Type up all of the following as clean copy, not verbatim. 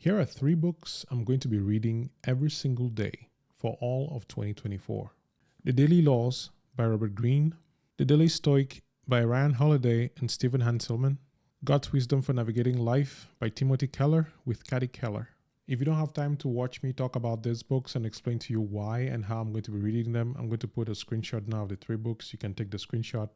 Here are 3 books I'm going to be reading every single day for all of 2024. The Daily Laws by Robert Greene, The Daily Stoic by Ryan Holiday and Stephen Hanselman, God's Wisdom for Navigating Life by Timothy Keller with Keller. If you don't have time to watch me talk about these books and explain to you why and how I'm going to be reading them, I'm going to put a screenshot now of the 3 books. You can take the screenshot,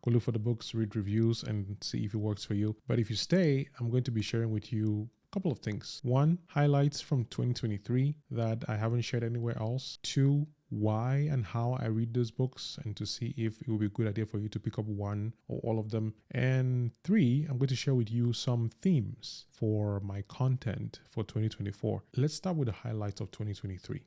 go look for the books, read reviews, and see if it works for you. But if you stay, I'm going to be sharing with you a couple of things. 1, highlights from 2023 that I haven't shared anywhere else. 2, why and how I read those books and to see if it will be a good idea for you to pick up one or all of them. And 3, I'm going to share with you some themes for my content for 2024. Let's start with the highlights of 2023.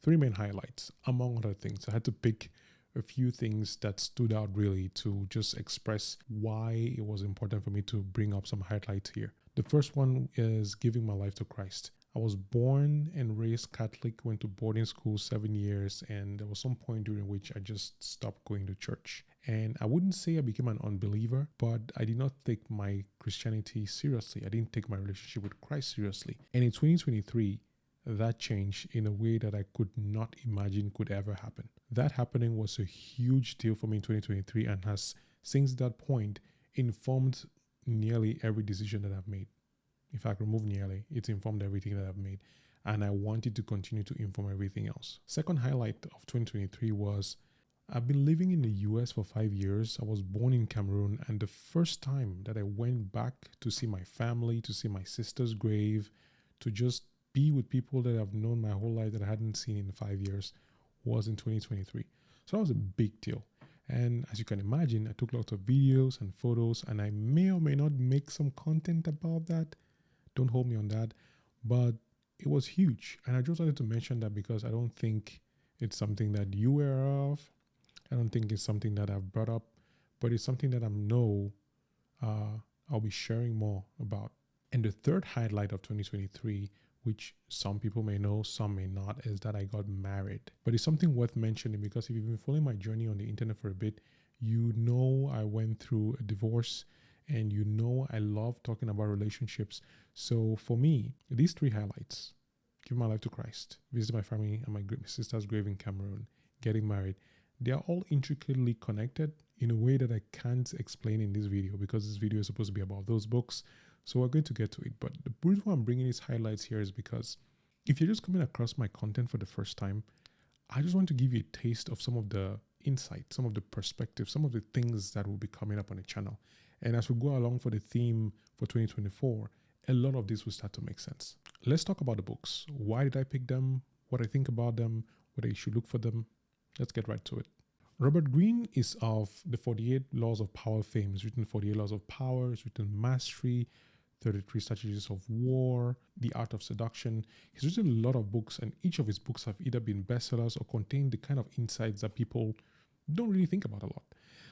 3 main highlights, among other things. I had to pick a few things that stood out really to just express why it was important for me to bring up some highlights here. The first one is giving my life to Christ. I was born and raised Catholic, went to boarding school 7 years, and there was some point during which I just stopped going to church. And I wouldn't say I became an unbeliever, but I did not take my Christianity seriously. I didn't take my relationship with Christ seriously. And in 2023, that changed in a way that I could not imagine could ever happen. That happening was a huge deal for me in 2023 and has, since that point, informed nearly every decision that I've made. In fact, remove nearly, it's informed everything that I've made. And I wanted to continue to inform everything else. Second highlight of 2023 was I've been living in the US for 5 years. I was born in Cameroon, and the first time that I went back to see my family, to see my sister's grave, to just be with people that I've known my whole life that I hadn't seen in 5 years was in 2023. So that was a big deal. And as you can imagine, I took lots of videos and photos, and I may or may not make some content about that. Don't hold me on that. But it was huge. And I just wanted to mention that because I don't think it's something that you were aware of. I don't think it's something that I've brought up, but it's something that I know I'll be sharing more about. And the third highlight of 2023, which some people may know, some may not, is that I got married. But it's something worth mentioning because if you've been following my journey on the internet for a bit, you know I went through a divorce and you know I love talking about relationships. So for me, these 3 highlights, give my life to Christ, visit my family and my sister's grave in Cameroon, getting married, they are all intricately connected in a way that I can't explain in this video because this video is supposed to be about those books. So we're going to get to it. But the reason why I'm bringing these highlights here is because if you're just coming across my content for the first time, I just want to give you a taste of some of the insight, some of the perspective, some of the things that will be coming up on the channel. And as we go along for the theme for 2024, a lot of this will start to make sense. Let's talk about the books. Why did I pick them? What I think about them? What I should look for them? Let's get right to it. Robert Greene is of the 48 Laws of Power fame. He's written 48 Laws of Power, he's written Mastery, 33 Strategies of War, The Art of Seduction. He's written a lot of books, and each of his books have either been bestsellers or contain the kind of insights that people don't really think about a lot.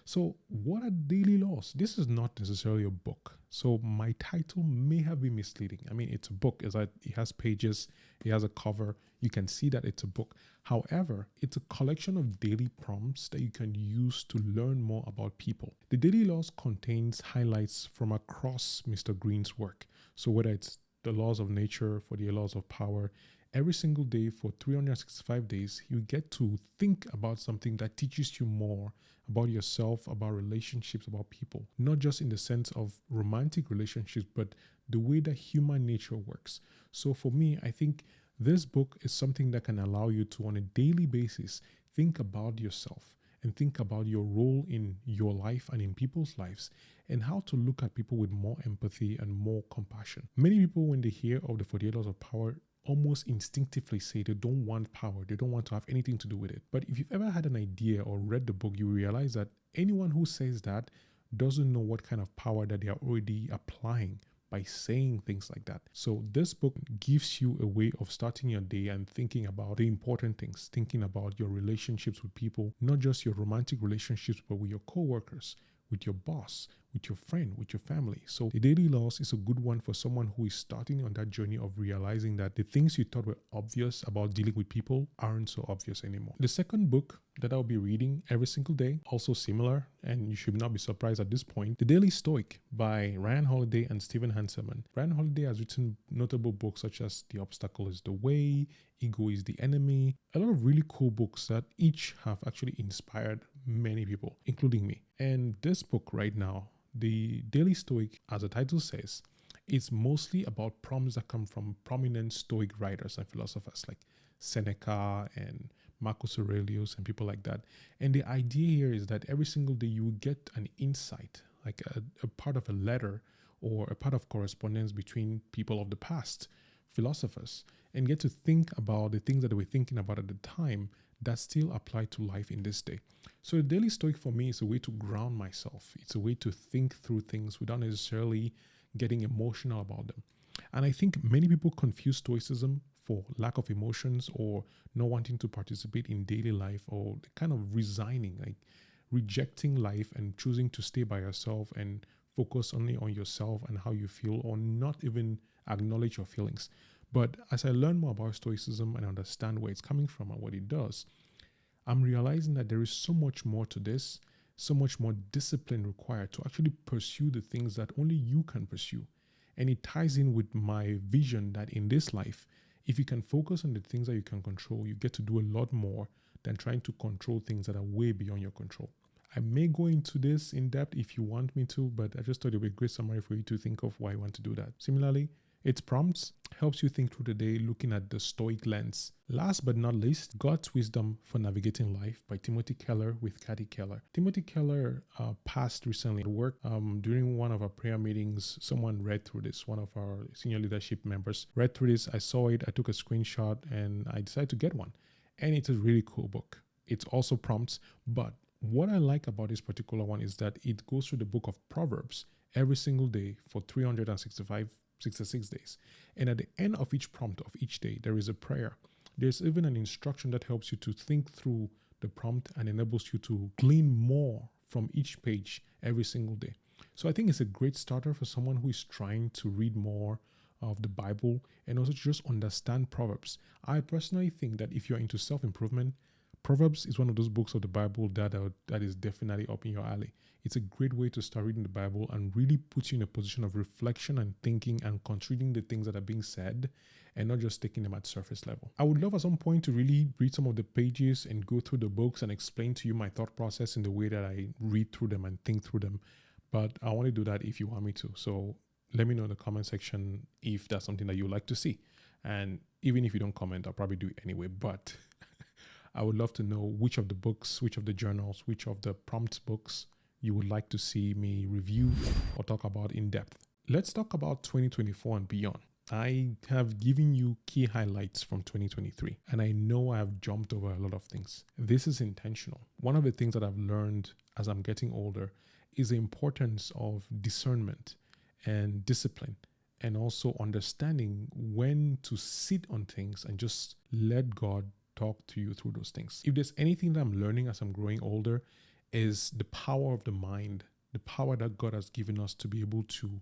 So what are daily laws? This is not necessarily a book. So my title may have been misleading. I mean, it's a book. It has pages, it has a cover. You can see that it's a book. However, it's a collection of daily prompts that you can use to learn more about people. The Daily Laws contains highlights from across Mr. Greene's work. So whether it's the laws of nature, for the laws of power, every single day for 365 days, you get to think about something that teaches you more about yourself, about relationships, about people. Not just in the sense of romantic relationships, but the way that human nature works. So for me, I think this book is something that can allow you to, on a daily basis, think about yourself and think about your role in your life and in people's lives, and how to look at people with more empathy and more compassion. Many people, when they hear of the 48 Laws of Power, almost instinctively say they don't want power, they don't want to have anything to do with it. But if you've ever had an idea or read the book, you realize that anyone who says that doesn't know what kind of power that they are already applying by saying things like that. So this book gives you a way of starting your day and thinking about the important things, thinking about your relationships with people, not just your romantic relationships, but with your co-workers, with your boss, with your friend, with your family. So the daily laws is a good one for someone who is starting on that journey of realizing that the things you thought were obvious about dealing with people aren't so obvious anymore. The second book that I'll be reading every single day, also similar, and you should not be surprised at this point, The Daily Stoic by Ryan Holiday and Stephen Hanselman. Ryan Holiday has written notable books such as The Obstacle is the Way, Ego is the Enemy, a lot of really cool books that each have actually inspired many people, including me. And this book right now, The Daily Stoic, as the title says, is mostly about prompts that come from prominent Stoic writers and philosophers like Seneca and Marcus Aurelius and people like that. And the idea here is that every single day you will get an insight, like a part of a letter or a part of correspondence between people of the past, philosophers, and get to think about the things that they were thinking about at the time that still apply to life in this day. So the Daily Stoic for me is a way to ground myself. It's a way to think through things without necessarily getting emotional about them. And I think many people confuse Stoicism for lack of emotions or not wanting to participate in daily life, or kind of resigning, like rejecting life and choosing to stay by yourself and focus only on yourself and how you feel, or not even acknowledge your feelings. But as I learn more about Stoicism and understand where it's coming from and what it does, I'm realizing that there is so much more to this, so much more discipline required to actually pursue the things that only you can pursue. And it ties in with my vision that in this life, if you can focus on the things that you can control, you get to do a lot more than trying to control things that are way beyond your control. I may go into this in depth if you want me to, but I just thought it would be a great summary for you to think of why you want to do that. Similarly, its prompts helps you think through the day looking at the Stoic lens. Last but not least, God's Wisdom for Navigating Life by Timothy Keller with Kathy Keller. Timothy Keller passed recently at work. During one of our prayer meetings, someone read through this. One of our senior leadership members read through this. I saw it, I took a screenshot, and I decided to get one. And it's a really cool book. It's also prompts, but what I like about this particular one is that it goes through the book of Proverbs every single day for 366 days. And at the end of each prompt of each day, there is a prayer. There's even an instruction that helps you to think through the prompt and enables you to glean more from each page every single day. So I think it's a great starter for someone who is trying to read more of the Bible and also just understand Proverbs. I personally think that if you're into self-improvement, Proverbs is one of those books of the Bible that is definitely up in your alley. It's a great way to start reading the Bible and really puts you in a position of reflection and thinking and considering the things that are being said and not just taking them at surface level. I would love at some point to really read some of the pages and go through the books and explain to you my thought process in the way that I read through them and think through them. But I want to do that if you want me to. So let me know in the comment section if that's something that you would like to see. And even if you don't comment, I'll probably do it anyway. But I would love to know which of the books, which of the journals, which of the prompts books you would like to see me review or talk about in depth. Let's talk about 2024 and beyond. I have given you key highlights from 2023, and I know I have jumped over a lot of things. This is intentional. One of the things that I've learned as I'm getting older is the importance of discernment and discipline, and also understanding when to sit on things and just let God talk to you through those things. If there's anything that I'm learning as I'm growing older, is the power of the mind, the power that God has given us to be able to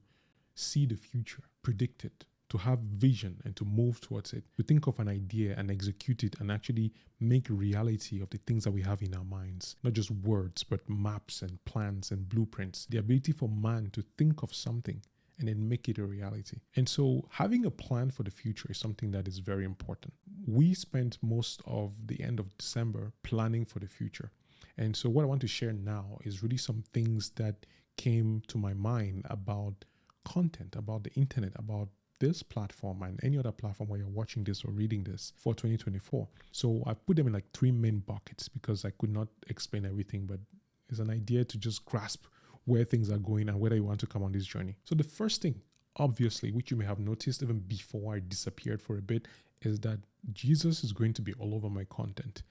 see the future, predict it, to have vision and to move towards it, to think of an idea and execute it and actually make reality of the things that we have in our minds. Not just words, but maps and plans and blueprints. The ability for man to think of something and then make it a reality. And so having a plan for the future is something that is very important. We spent most of the end of December planning for the future. And so what I want to share now is really some things that came to my mind about content, about the internet, about this platform and any other platform where you're watching this or reading this for 2024. So I put them in like 3 main buckets because I could not explain everything, but it's an idea to just grasp where things are going and whether you want to come on this journey. So the first thing, obviously, which you may have noticed even before I disappeared for a bit, is that Jesus is going to be all over my content.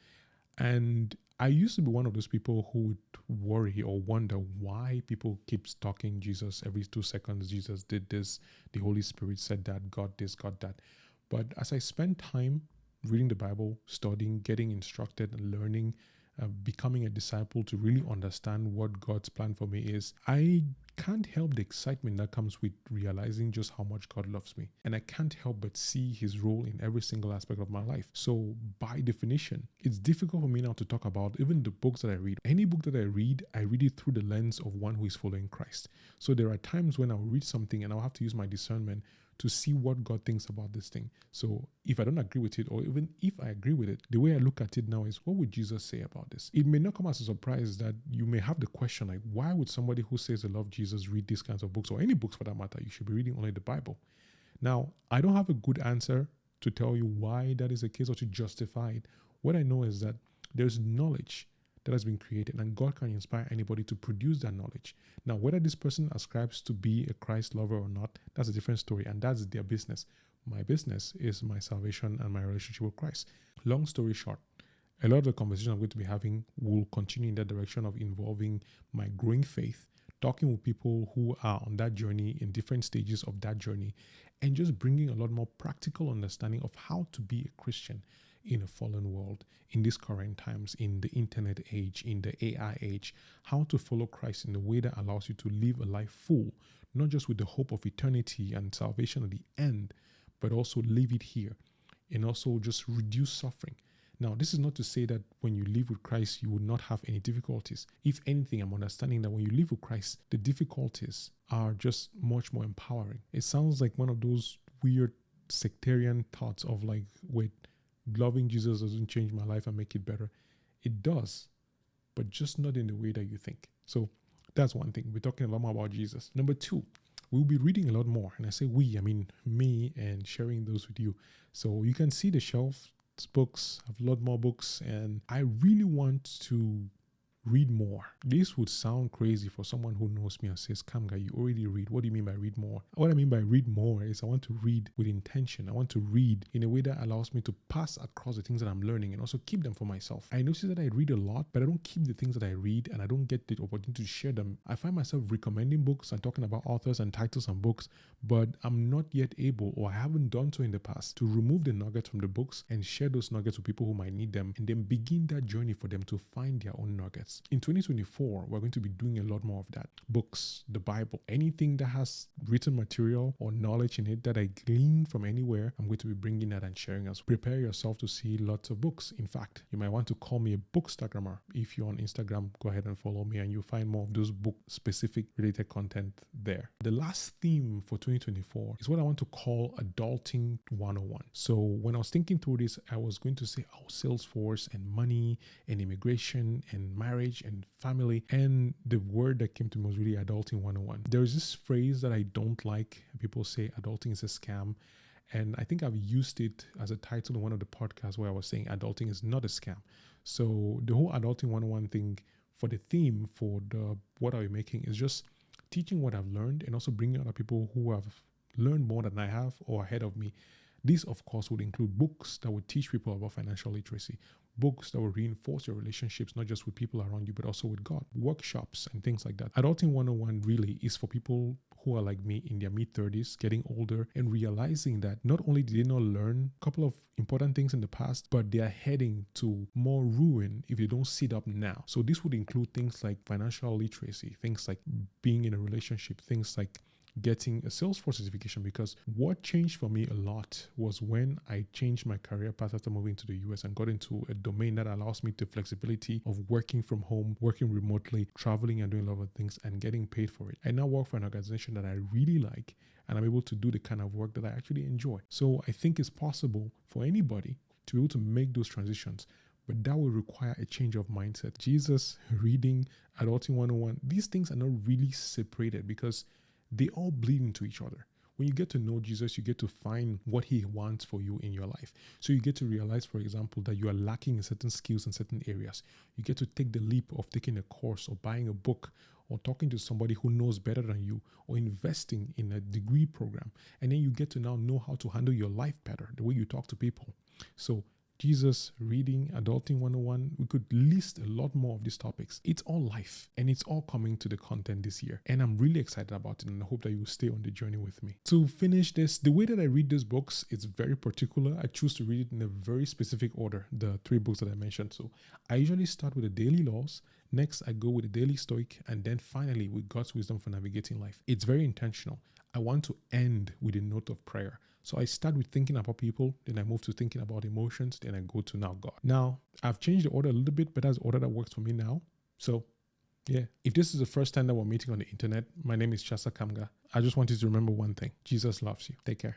And I used to be one of those people who would worry or wonder why people keep stalking Jesus every 2 seconds. Jesus did this, the Holy Spirit said that, God this, God that. But as I spend time reading the Bible, studying, getting instructed and learning becoming a disciple to really understand what God's plan for me is, I can't help the excitement that comes with realizing just how much God loves me. And I can't help but see his role in every single aspect of my life. So by definition, it's difficult for me now to talk about even the books that I read. Any book that I read it through the lens of one who is following Christ. So there are times when I'll read something and I'll have to use my discernment to see what God thinks about this thing. So if I don't agree with it, or even if I agree with it, the way I look at it now is, what would Jesus say about this? It may not come as a surprise that you may have the question, like, why would somebody who says they love Jesus read these kinds of books, or any books for that matter? You should be reading only the Bible. Now, I don't have a good answer to tell you why that is the case or to justify it. What I know is that there's knowledge that has been created, and God can inspire anybody to produce that knowledge. Now, whether this person ascribes to be a Christ lover or not, that's a different story, and that's their business. My business is my salvation and my relationship with Christ. Long story short, a lot of the conversation I'm going to be having will continue in that direction of involving my growing faith, talking with people who are on that journey in different stages of that journey, and just bringing a lot more practical understanding of how to be a Christian in a fallen world, in these current times, in the internet age, in the AI age, how to follow Christ in a way that allows you to live a life full, not just with the hope of eternity and salvation at the end, but also live it here and also just reduce suffering. Now, this is not to say that when you live with Christ, you will not have any difficulties. If anything, I'm understanding that when you live with Christ, the difficulties are just much more empowering. It sounds like one of those weird sectarian thoughts of like, wait, loving Jesus doesn't change my life and make it better. It does, but just not in the way that you think. So that's one thing. We're talking a lot more about Jesus. Number two, we'll be reading a lot more. And I say we, I mean me, and sharing those with you. So you can see the shelf books, I have a lot more books, and I really want to read more. This would sound crazy for someone who knows me and says, Kamga, you already read. What do you mean by read more? What I mean by read more is I want to read with intention. I want to read in a way that allows me to pass across the things that I'm learning and also keep them for myself. I notice that I read a lot, but I don't keep the things that I read, and I don't get the opportunity to share them. I find myself recommending books and talking about authors and titles and books, but I'm not yet able, or I haven't done so in the past, to remove the nuggets from the books and share those nuggets with people who might need them, and then begin that journey for them to find their own nuggets. In 2024, we're going to be doing a lot more of that. Books, the Bible, anything that has written material or knowledge in it that I glean from anywhere, I'm going to be bringing that and sharing us. Prepare yourself to see lots of books. In fact, you might want to call me a bookstagrammer. If you're on Instagram, go ahead and follow me, and you'll find more of those book-specific related content there. The last theme for 2024 is what I want to call Adulting 101. So when I was thinking through this, I was going to say, Salesforce and money and immigration and marriage and family, and the word that came to me was really Adulting 101. There's this phrase that I don't like. People say adulting is a scam, and I think I've used it as a title in one of the podcasts where I was saying adulting is not a scam. So the whole Adulting 101 thing, for the theme for the what are we making, is just teaching what I've learned and also bringing other people who have learned more than I have or ahead of me. This, of course, would include books that would teach people about financial literacy, books that will reinforce your relationships, not just with people around you, but also with God, workshops and things like that. Adulting 101 really is for people who are like me in their mid-30s, getting older, and realizing that not only did they not learn a couple of important things in the past, but they are heading to more ruin if they don't sit up now. So this would include things like financial literacy, things like being in a relationship, things like getting a Salesforce certification, because what changed for me a lot was when I changed my career path after moving to the US and got into a domain that allows me the flexibility of working from home, working remotely, traveling and doing a lot of things and getting paid for it. I now work for an organization that I really like, and I'm able to do the kind of work that I actually enjoy. So I think it's possible for anybody to be able to make those transitions, but that will require a change of mindset. Jesus, reading, Adulting 101, these things are not really separated because they all bleed into each other. When you get to know Jesus, you get to find what he wants for you in your life. So you get to realize, for example, that you are lacking in certain skills in certain areas. You get to take the leap of taking a course or buying a book or talking to somebody who knows better than you or investing in a degree program. And then you get to now know how to handle your life better, the way you talk to people. So Jesus, reading, adulting 101. We could list a lot more of these topics. It's all life and it's all coming to the content this year. And I'm really excited about it and I hope that you will stay on the journey with me. To finish this, the way that I read these books is very particular. I choose to read it in a very specific order, the 3 books that I mentioned. So I usually start with the daily laws. Next, I go with the daily Stoic, and then finally with God's wisdom for navigating life. It's very intentional. I want to end with a note of prayer. So I start with thinking about people, then I move to thinking about emotions, then I go to now God. Now, I've changed the order a little bit, but that's the order that works for me now. So yeah, if this is the first time that we're meeting on the internet, my name is Tchassa Kamga. I just want you to remember one thing. Jesus loves you. Take care.